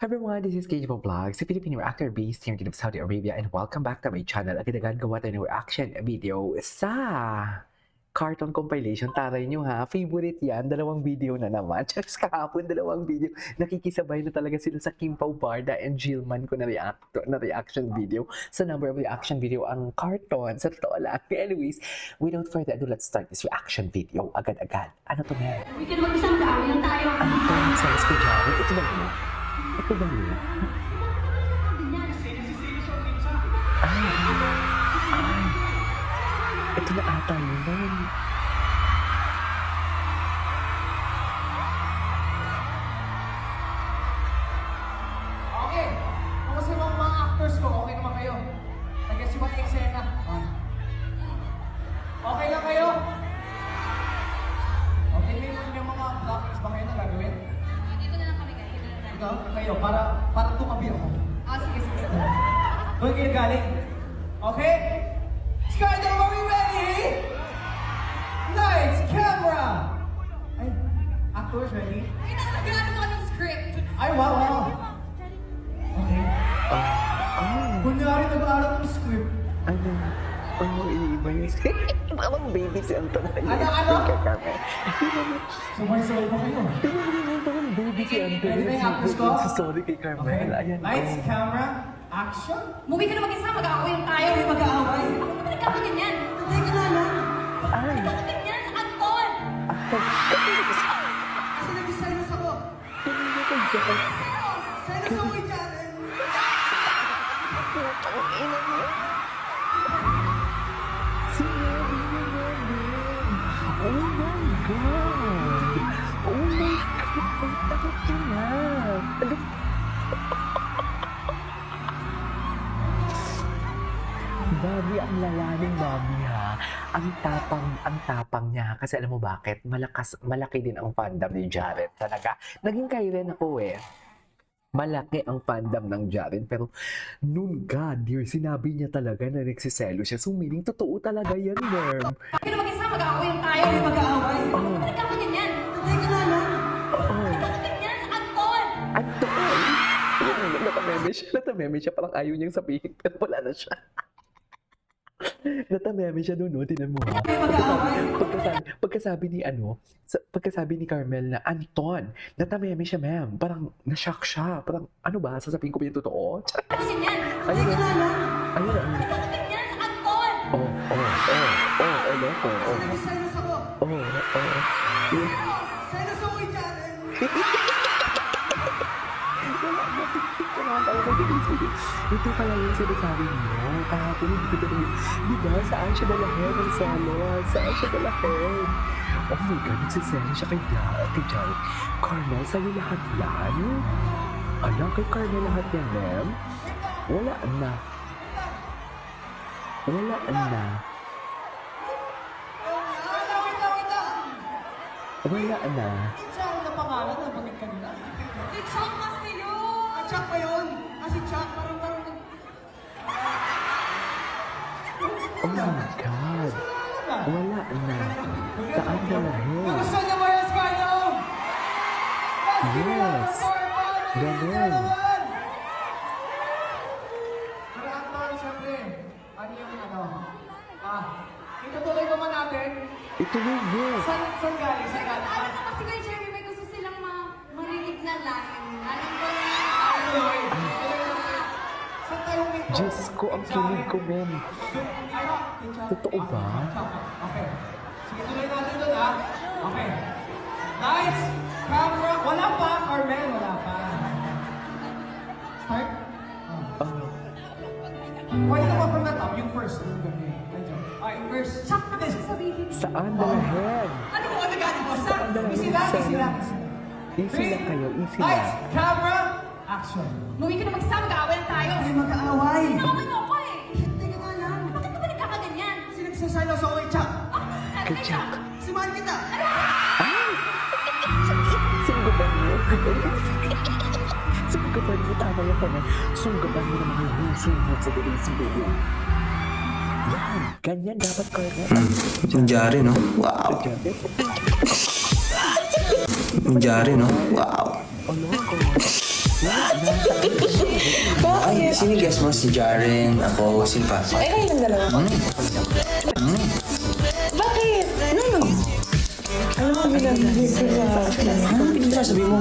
Hi everyone, this is KJ Vlogs, a Filipino actor based here in Saudi Arabia, and welcome back to my channel. Agad-agad gawa tayo ng reaction video sa cartoon compilation. Taray nyo ha, favorite yan, dalawang video na naman. Just kahapon, dalawang video. Nakikisabay na talaga sila sa Kim Pao Barda and Jillman ko na reaction video. Sa number of reaction video ang cartoon. Sa totoo lang. Anyways, without further ado, let's start this reaction video agad-agad. Ano to meron? Hindi ka naman isang dami lang tayo. Ano to? Sa Escajari? Ito ba yun? Ito ba yun? Ay, ito na ata yun. Okay, kamusta mga actors ko? Okay naman kayo? Nag-guess ba yung eksena? Okay lang kayo? Okay, may mga blockings ba kayo na gagawin? Dito na lang kami kayo. Ikaw? Kayo, para tumabi ako. Sige. Doon kayo galing. Okay? Skydome, are we ready? Lights, camera! Ay, actors ready? Kita ka nag-ano ko ng script. Ay, wow. Okay. Kunyari nag-aaral ng script. Ano? Iiba yung parang baby si Anton. Ano? Sumay-sumay pa kayo. Parang baby si Anton. Ready na yung actors ko? Sorry kay Carmel. Okay. Ayan. Lights, camera, action. Movie ka na mag-isa, mag-aaway tayo. Ay, mag-aaway. Ako naman nagkakanyan yan. Hindi ka na lang. Ay! Ganyan, Anton! Kasi nag-silence ako. Kanina ka dyan. Silence ako kay Jaren. Sinabi niya namin. Oh my God! Oh my God! Ang takot niya na. Ano? Babi ang lalaning Bobby ha. Ang tapang niya. Kasi alam mo bakit? Malaki din ang fandom ni Jared. Talaga. Naging kayo rin ako eh. Malaki ang fandom ng Jaren, pero noon God, dear, sinabi niya talaga na nagsiselo siya. So meaning, totoo talaga yan, Merm. Movie ka na mag-isa, mag-aaway tayo. Ay, mag-aaway. Ako naman nagkakanyan yan. Hindi ka na lang. Oo. Ganyan, Anton! Anton! Natameme siya. Parang ayaw niyang sabihin, pero wala na siya. Natameme siya doon, no? Tinan mo ha. Pagkasabi ni Carmel na Anton, natameme siya, ma'am. Parang na-shock siya. Parang, ano ba? Sasabihin ko ba yung totoo? Ganyan. Ayun na. Ayun na. Ganyan, Anton! Loko. Nag-silence ako. Silence ako kay Jaren. Ito pala yung sinasabi mo. Kahapon hindi ko talaga. Diba? Saan siya dalahin ng salon? Saan siya dalahin? Oh my God, nagsiselo siya kay Jared. Carmel, sa'yo lahat yan? Alam, kay Carmel lahat yan, ma'am? Wala na. Wait lang. Wala na. Jaren na pangalan na bakit kanina? Si Chong kasi yun! Chuck pa yun. Kasi Chuck, parang Oh my God. Wala na. Saan dalahin? Nagustuhan niyo ba yung Skydome? Yes. Ganun. Pero Anton, siyempre, ano yung itutuloy naman natin. Ituloy mo. Saan galing? Ano na kasi kay Jerry, may gusto silang marinig na line. Ano ko Tuloy. Saan tayo may Diyos ko, ang kilig ko, ma'am. Totoo ba? Okay. Sige, tuloy natin doon, ha? Okay. Lights, camera. Wala pa, Carmel. Wala pa. Start? Pwede naman from the top, yung first. Yung gabi. Okay, first. Chuck na kasi sabihin. Saan dalahin? Ano ko? Ano gano'n mo? Saan dalahin? Easy lang. Easy lang kayo, easy lang. Lights, camera, action. Movie ka na mag-isa, mag-aaway tayo. Ay, mag-aaway. Naman ako eh. Hindi ka nga lang. Bakit naman nagkakaganyan? Sinagsasalo sa kay Chuck. Kay Chuck. Simahan kita. Ay! Sunggaban mo. Sunggaban mo, tama yan ka na. Sunggaban mo naman yung husunod sa today's video. Yan, ganyan dapat Carmel. Yung Jari, no? Wow! Yung Jari, no? Wow! Ano ko? Ay, sino guess mo? Si Jaren, ako, sino pa? Ay, kayo ng dalawa. Bakit? Ano? Alam mo, binabigay ko sa akin. Ano sasabi mo?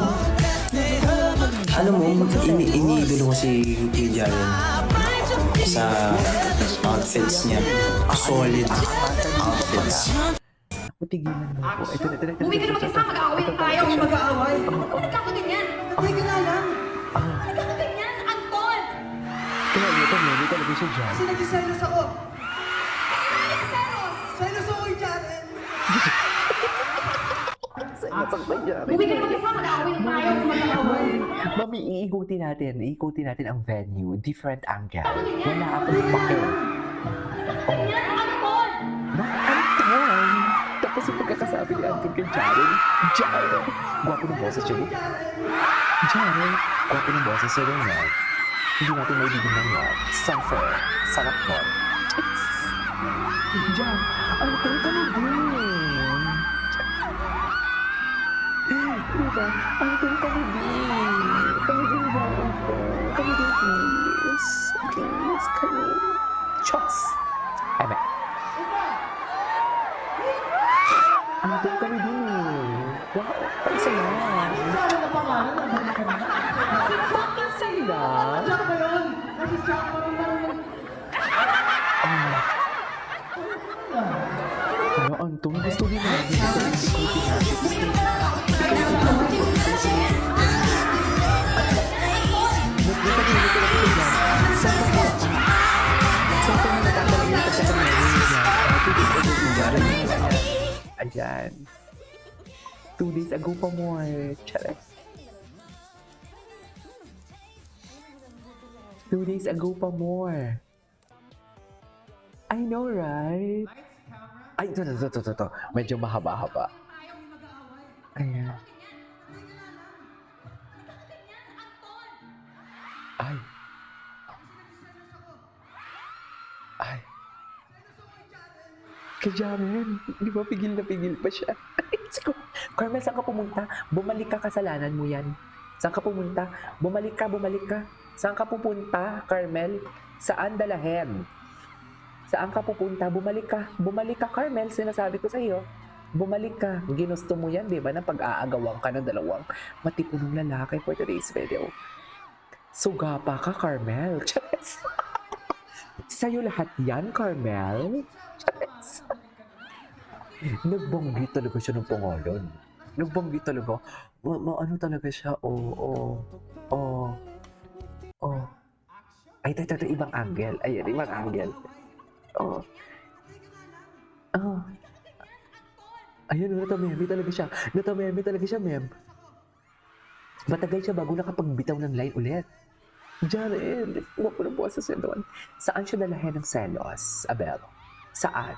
Alam mo, iniidolo ko si Jaren sa outfits niya. Solid outfits. Matigilan mo po. Ito. Bumili ka naman kasama, mag-aaway lang tayo. Mag-aaway. Ba't ka ka ganyan? Ay, ka na lang. Ba't ka ka ganyan, Anton? Kaya ito, may talaga siya dyan. Kasi nagsiselos ako. Ano si Seros? Selos ako kay Jaren. Bumili ka naman kasama, mag-aaway lang tayo. Mag-aaway. Mami, iikutin natin ang venue. Different angle. Wala akong pake. Ganyan, Anton! Anton! Tapos yung pagkakasabi ni Anton kay Jaren. Jaren! Gwapo ng boses siya. Jaren! Gwapo ng boses siya rin yan. Hindi natin may bibig ng yan. Suffer. Sarap mo. Jan! Anton ka na din! Diba? Anton ka na din! Kami din ba, Anton? Kami din, please. Please, kami. Chos! Eme. Anton kami din eh. Wow, ang saya. Ano na pangalan? Ano ka na? Ang saya. Jack ba yun? Kasi Jack pa rin lang. Pero Anton, gusto din natin. Ayan. 2 days ago pa mo eh. Chares. 2 days ago pa more. I know, right? Ay, ito. Medyo mahaba-haba. Ayan. Ay. Ay. Kay Jaren, di ba pigil na pigil pa siya? Carmel, saan ka pumunta? Bumalik ka, kasalanan mo yan. Saan ka pumunta? Bumalik ka. Saan ka pupunta, Carmel? Saan dalahin? Saan ka pupunta? Bumalik ka, Carmel. Sinasabi ko sa iyo. Bumalik ka. Ginusto mo yan, di ba? Na pag-aagawan ka ng dalawang matipunong lalaki for today's video. Sugapa ka, Carmel. Chares. Sa'yo lahat yan, Carmel. Chares. Nagbanggi talaga siya ng pangalan. Nagbanggi talaga. Ano talaga siya? Ay, ito, ibang angle. Ayan, ibang angle. Ayun, natameme talaga siya, ma'am. Matagal siya bago nakapagbitaw ng line ulit. Jaren, huwag ko na bukas sa doon. Saan siya dalahin ng selos, Abel? Saan?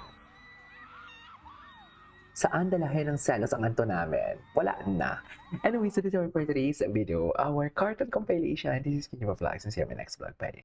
Saan dalahin ng selos ang Anton namin? Wala na. Anyway, so this is our for today's video. Our cartoon compilation. This is Kinyo Vlogs. And see you in my next vlog. Bye.